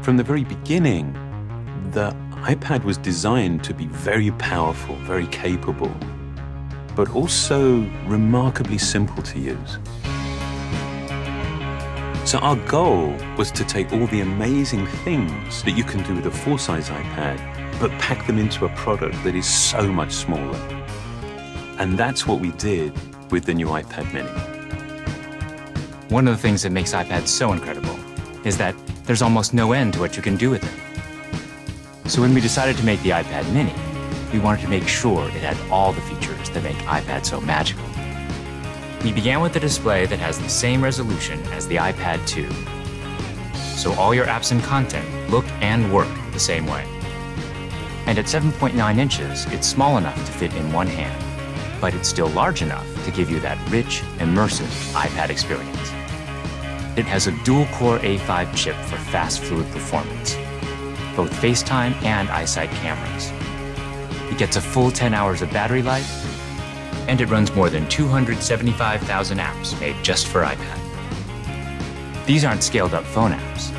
From the very beginning, the iPad was designed to be very powerful, very capable, but also remarkably simple to use. So our goal was to take all the amazing things that you can do with a full-size iPad, but pack them into a product that is so much smaller. And that's what we did with the new iPad mini. One of the things that makes iPads so incredible is that there's almost no end to what you can do with it. So when we decided to make the iPad mini, we wanted to make sure it had all the features that make iPad so magical. We began with a display that has the same resolution as the iPad 2. So all your apps and content look and work the same way. And at 7.9 inches, it's small enough to fit in one hand, but it's still large enough to give you that rich, immersive iPad experience. It has a dual-core A5 chip for fast, fluid performance, both FaceTime and iSight cameras. It gets a full 10 hours of battery life, and it runs more than 275,000 apps made just for iPad. These aren't scaled-up phone apps.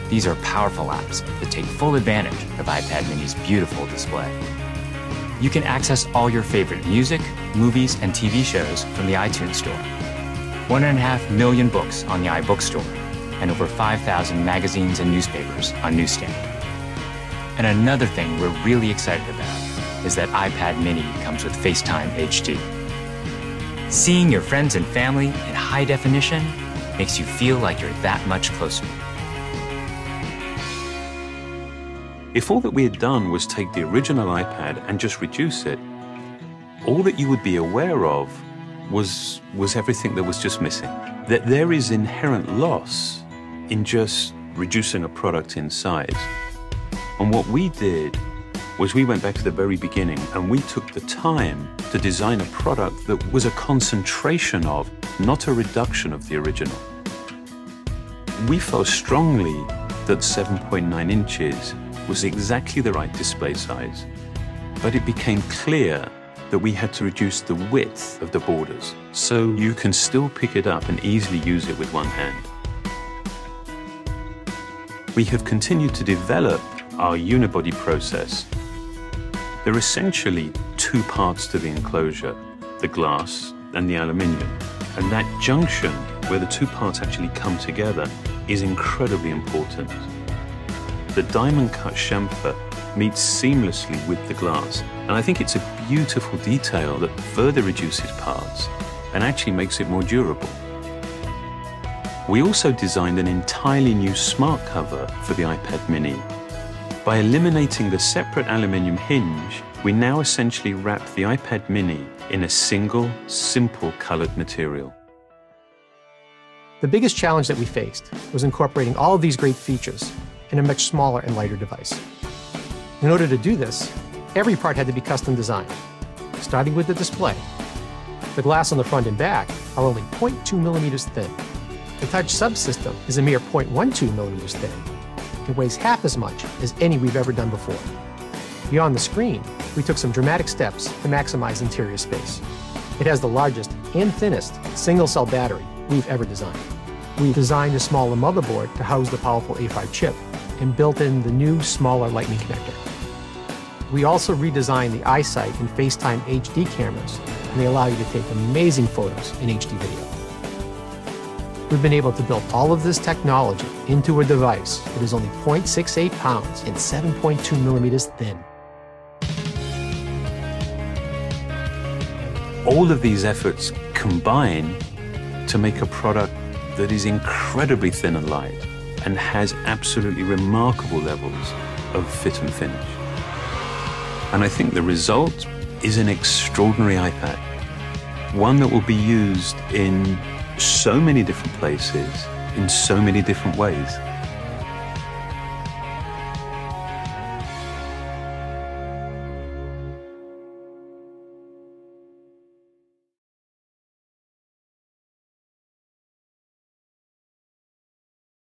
These are powerful apps that take full advantage of iPad mini's beautiful display. You can access all your favorite music, movies, and TV shows from the iTunes Store. 1.5 million books on the iBookstore, and over 5,000 magazines and newspapers on Newsstand. And another thing we're really excited about is that iPad mini comes with FaceTime HD. Seeing your friends and family in high definition makes you feel like you're that much closer. If all that we had done was take the original iPad and just reduce it, all that you would be aware of was everything that was just missing. That there is inherent loss in just reducing a product in size. And what we did was we went back to the very beginning and we took the time to design a product that was a concentration of, not a reduction of the original. We felt strongly that 7.9 inches was exactly the right display size, but it became clear that we had to reduce the width of the borders so you can still pick it up and easily use it with one hand. We have continued to develop our unibody process. There are essentially two parts to the enclosure, the glass and the aluminium. And that junction where the two parts actually come together is incredibly important. The diamond cut chamfer meets seamlessly with the glass. And I think it's a beautiful detail that further reduces parts and actually makes it more durable. We also designed an entirely new smart cover for the iPad mini. By eliminating the separate aluminium hinge, we now essentially wrap the iPad mini in a single, simple colored material. The biggest challenge that we faced was incorporating all of these great features in a much smaller and lighter device. In order to do this, every part had to be custom designed, starting with the display. The glass on the front and back are only 0.2 millimeters thin. The touch subsystem is a mere 0.12 millimeters thin. It weighs half as much as any we've ever done before. Beyond the screen, we took some dramatic steps to maximize interior space. It has the largest and thinnest single-cell battery we've ever designed. We designed a smaller motherboard to house the powerful A5 chip and built in the new, smaller Lightning connector. We also redesigned the iSight and FaceTime HD cameras, and they allow you to take amazing photos in HD video. We've been able to build all of this technology into a device that is only 0.68 pounds and 7.2 millimeters thin. All of these efforts combine to make a product that is incredibly thin and light and has absolutely remarkable levels of fit and finish. And I think the result is an extraordinary iPad, one that will be used in so many different places, in so many different ways.